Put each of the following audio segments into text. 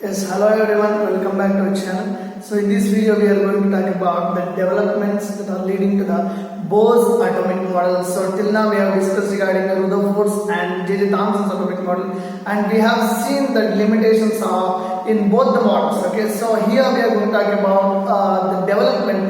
Yes, hello everyone, welcome back to our channel. So in this video we are going to talk about the developments that are leading to the Bose atomic model. So till now we have discussed regarding the Rutherford's and J.J. Thomson's atomic model, and we have seen the limitations are in both the models. Okay, so here we are going to talk about the development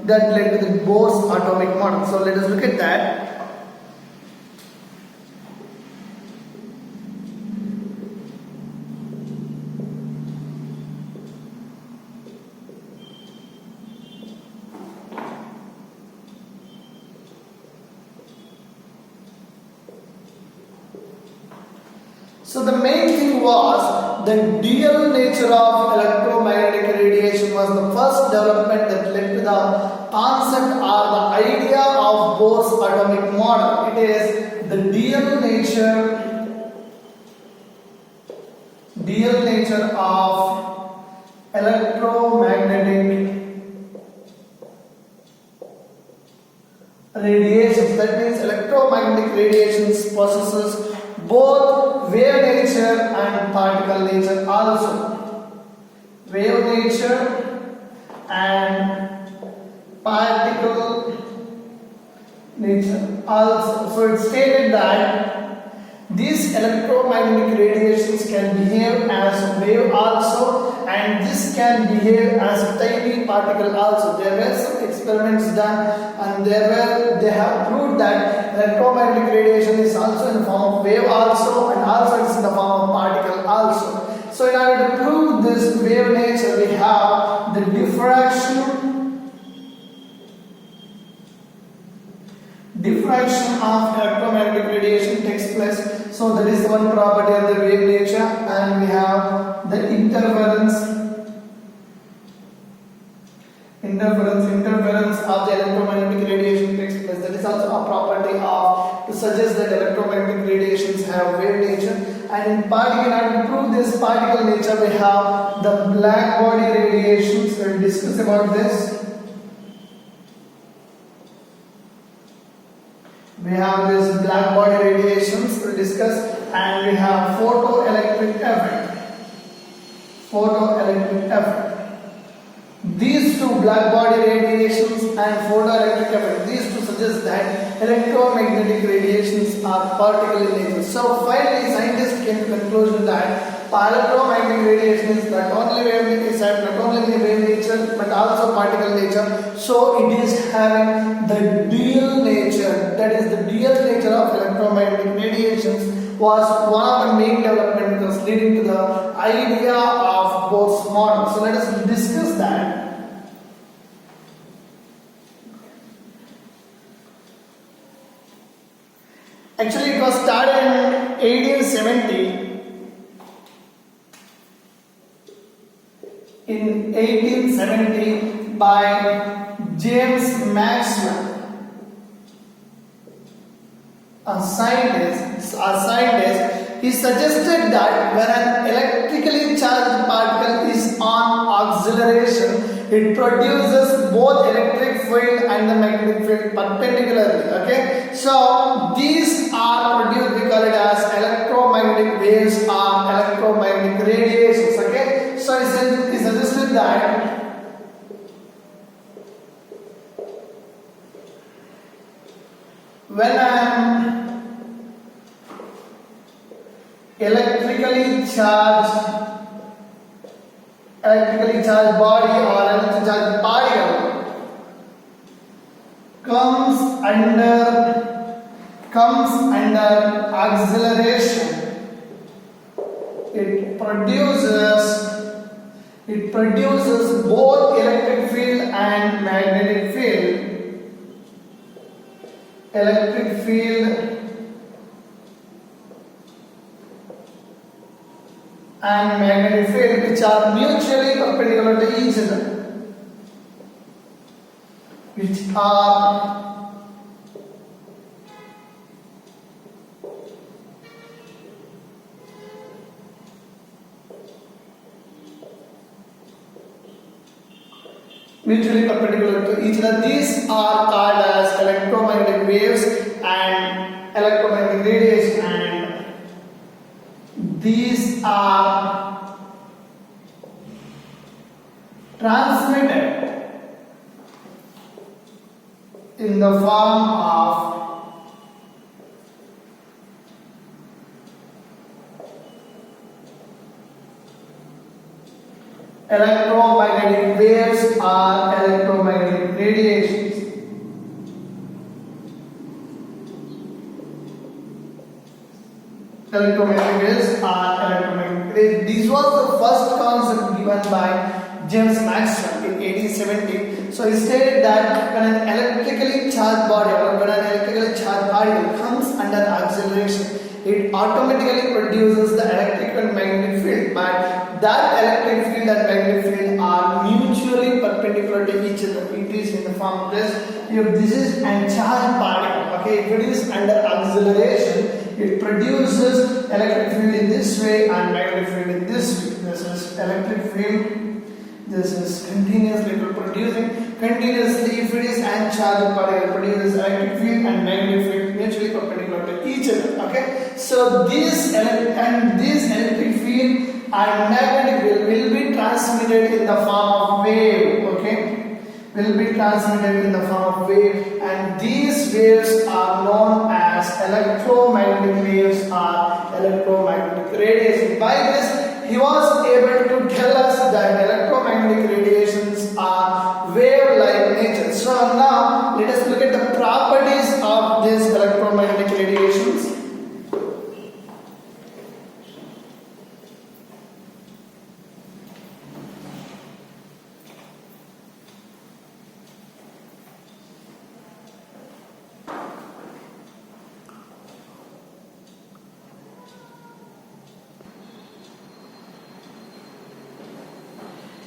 that led to the Bose atomic model. So let us look at that. So the main thing was the dual nature of electromagnetic radiation was the first development that led to the concept or the idea of Bohr's atomic model. It is the dual nature of electromagnetic radiations. That means electromagnetic radiations possesses both wave nature and particle nature also. Wave nature and particle nature also. So it stated that these electromagnetic radiations can behave as wave also, and this can behave as a tiny particle also. There were some experiments done, and they have proved that electromagnetic radiation is also in the form of wave also, and also it's in the form of particle also. So in order to prove this wave nature, we have the diffraction of electromagnetic radiation takes place. So that is one property of the wave nature, and we have the interference of the electromagnetic radiation takes place. That is also a property of to suggest that electromagnetic radiations have wave nature. And in order to prove this particle nature, we have the black body radiations. We will discuss about this. We have this black body radiations to discuss, and we have photoelectric effect. These two, black body radiations and photoelectric effect, these two suggest that electromagnetic radiations are particle in nature. So finally scientists came to conclusion that electromagnetic radiation is not only wave nature but also particle nature. So it is having the dual nature. That is, the dual nature of electromagnetic radiations was one of the main developments leading to the idea of Bohr's model. So let us discuss that. Actually, it was started in 1870. In 1870 by James Maxwell, a scientist. He suggested that when an electrically charged particle is on acceleration, it produces both electric field and the magnetic field perpendicularly. Okay, so these are produced, we call it as electromagnetic waves or electromagnetic radiations. Okay, so he suggested that when an electrically charged body or electrically charged particle comes under acceleration, it produces both electric field and magnetic field. Electric field and magnetic field, which are mutually perpendicular to each other, which are mutually perpendicular to each other. These are called as electromagnetic waves and electromagnetic radiation, and these are transmitted in the form of electromagnetic waves or electromagnetic radiations. Electromagnetic waves or electromagnetic radiations. This was the first concept given by James Maxwell in 1870. So he stated that when an electrically charged body or when an electrically charged particle comes under acceleration, it automatically produces the electric and magnetic field, but that electric field and magnetic field are mutually perpendicular to each other. It is in the form of this. If this is a charged particle, okay, if it is under acceleration, it produces electric field in this way and magnetic field in this way. This is electric field. This is continuously producing continuously. If it is uncharged particle, it produces electric field and magnetic field mutually perpendicular to each other. Okay, so this electric field and magnetic field will be transmitted in the form of wave. Okay, will be transmitted in the form of wave, and these waves are known as electromagnetic waves or electromagnetic radiation. By this, he was able to tell us that electromagnetic radiations are wave-like nature. So now let us look at the properties of these electromagnetic radiations.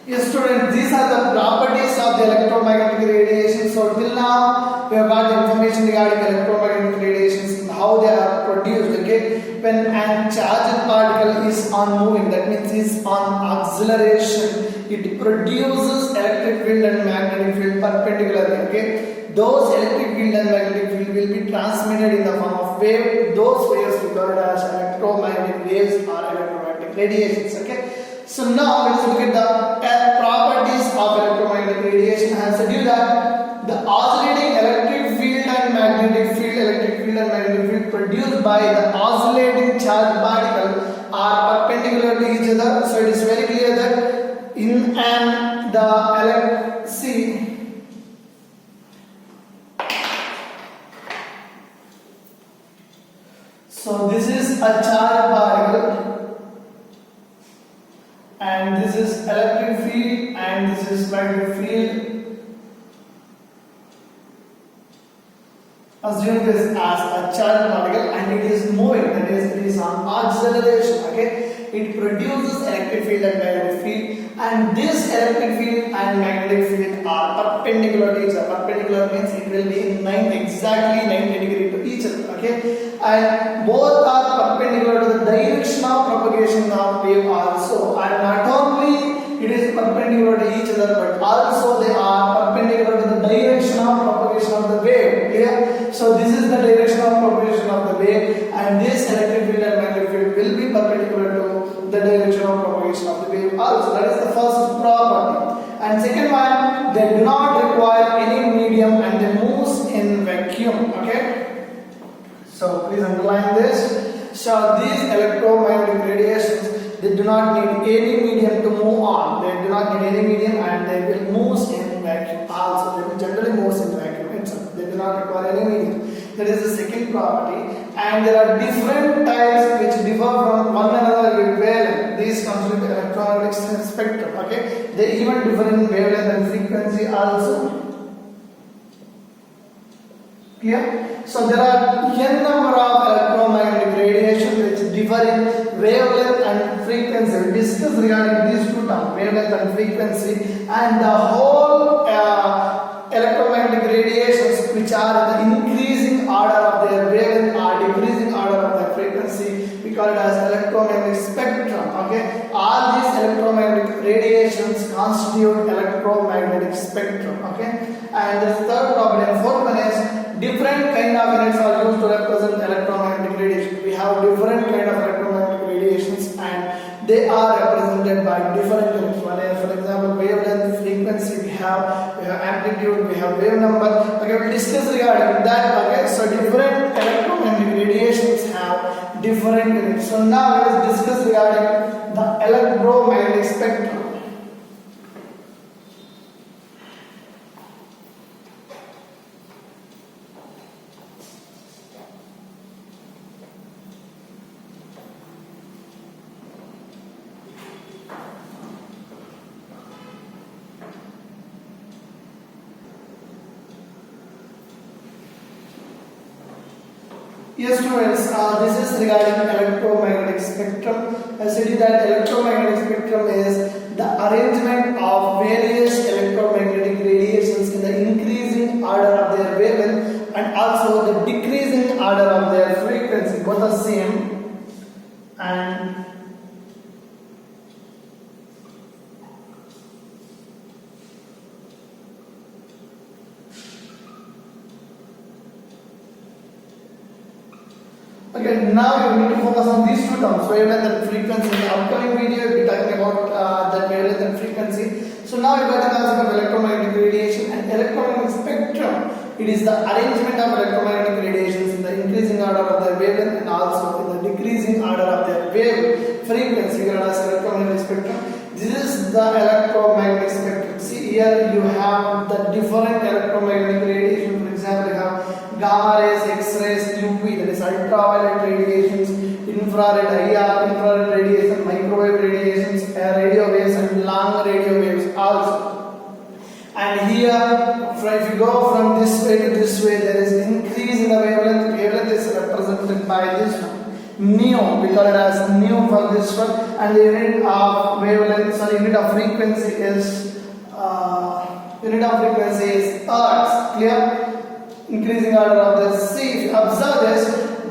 Yes, students, these are the properties of the electromagnetic radiation. So till now we have got the information regarding electromagnetic radiations, how they are produced. Okay, when a charged particle is on moving, that means is on acceleration, it produces electric field and magnetic field perpendicularly. Okay, those electric field and magnetic field will be transmitted in the form of wave. Those waves regarded as electromagnetic waves or electromagnetic radiations. Okay. So now let us look at the properties of electromagnetic radiation. I have said you that the oscillating electric field and magnetic field produced by the oscillating charged particle are perpendicular to each other. So it is very clear that in so this is a charged particle, and this is electric field and this is magnetic field. Assume this as a charged particle and it is moving, that is, it is on acceleration. Okay, it produces electric field and magnetic field, and this electric field and magnetic field are perpendicular to each other. Perpendicular means it will be in exactly 90 degrees to each other. Okay, and both are perpendicular to the direction of propagation of wave also, and not only it is perpendicular to each other, but also they are perpendicular to the direction of propagation of the wave. Clear? So this is the direction of propagation of the wave, and this electric field and magnetic field will be perpendicular to the direction of propagation of the wave also. That is the first property. And second one, they do not require any medium and they move in vacuum. Okay, so please underline this. So these electromagnetic radiations, they do not need any medium to move on. They do not need any medium and they will move in vacuum also. They will generally move in vacuum itself. They do not require any medium. That is the second property. And there are different types which differ from one another with wavelength. These comes with electromagnetic spectrum. Okay, they even differ in wavelength and frequency also. Clear? So there are n number of electromagnetic radiation which differ in wavelength and frequency. We discussed regarding these two terms, wavelength and frequency, and the whole electromagnetic radiations which are the increasing order of their wavelength or decreasing order of their frequency, we call it as electromagnetic spectrum. Okay, all these electromagnetic radiations constitute electromagnetic spectrum. Okay, and the third property and fourth one is different kind of units are used to represent electromagnetic radiation. We have different kind of electromagnetic radiations and they are represented by different units. One is, for example, wavelength, magnitude, we have wave number. Okay, we'll discuss regarding that. Okay, so different electromagnetic radiations have different units. So now let us discuss regarding the electromagnetic spectrum. Yes students, this is regarding electromagnetic spectrum. I said that electromagnetic spectrum is the arrangement of various electromagnetic radiations in the increasing order of their wavelength and also the decreasing order of their frequency. Both are same. And okay, now you need to focus on these two terms, wavelength and frequency. In the upcoming video, we'll be talking about that wavelength and frequency. So now you got the concept of electromagnetic radiation and electromagnetic spectrum. It is the arrangement of electromagnetic radiations in the increasing order of their wavelength and also in the decreasing order of their wave frequency. Called as electromagnetic spectrum. This is the electromagnetic spectrum. See here you have the different electromagnetic radiation. For example, you have gamma rays, X-rays, UV, that is ultraviolet radiations, infrared IR, infrared radiation, microwave radiations, radio waves and long radio waves also. And here, if you go from this way to this way, there is increase in the wavelength. Wavelength is represented by this one. Nu, we call it as nu for this one, and the unit of wavelength, unit of frequency is hertz. Clear? Increasing order of the C. If you observe this,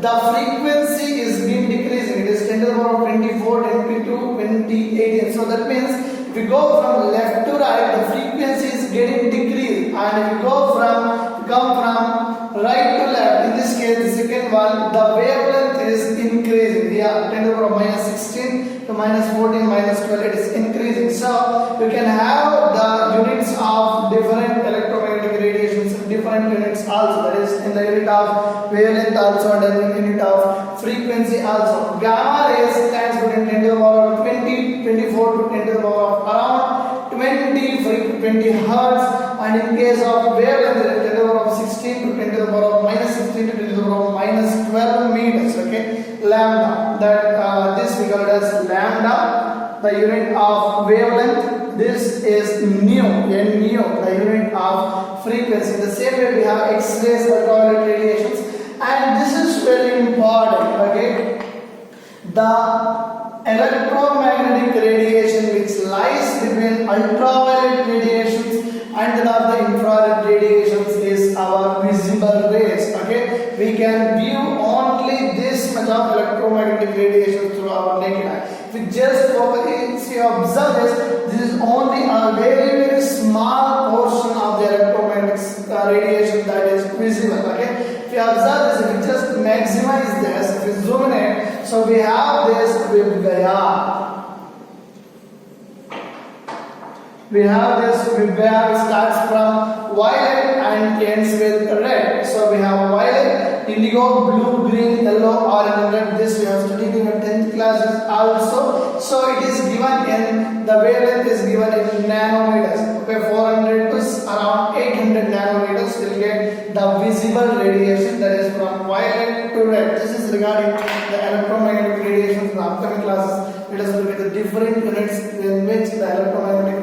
the frequency is being decreasing. It is 10 to the power of 24, 22, 20, 18. So that means if you go from left to right, the frequency is getting decreased, and if you come from right to left, in this case the second one, the wavelength is increasing. Yeah, 10 to the power of minus 16 to minus 14, minus 12, it is increasing. So you can have the units of different electromagnetic radiations, different units also. That is in the unit of wavelength also and in the unit of frequency also. Gamma rays stands between 10 to the power of 20, 24 to 10 to the power of around 20 hertz, and in case of wavelength, 10 to the power of 16 to 10 to the power of minus 16 to 10 to the power of minus 12 meters. Okay, lambda. That this we call it as lambda, the unit of wavelength. This is nu, nu, the unit of frequency. The same way we have X-rays, ultraviolet radiations, and this is very important. Okay, the electromagnetic radiation which lies between ultraviolet radiations and the infrared radiations is our visible rays. Okay, we can view only this much of electromagnetic radiation through our naked eye. If we just focus, if you observe this is only a very small portion of the electromagnetic radiation that is visible. Okay, if you observe this, if we just maximize this, if we zoom in, so we have this Vibgaya. We have this Vibgaya starts from violet and ends with red. So we have violet, indigo, blue, green, yellow, orange, and red. This we have studied in our 10th classes also. So it is given in, the wavelength is given in nanometers. Okay, 400 to around 800 nanometers will get the visible radiation, that is from violet to red. This is regarding the electromagnetic radiation in the upcoming classes. Let us look at the different units in which the electromagnetic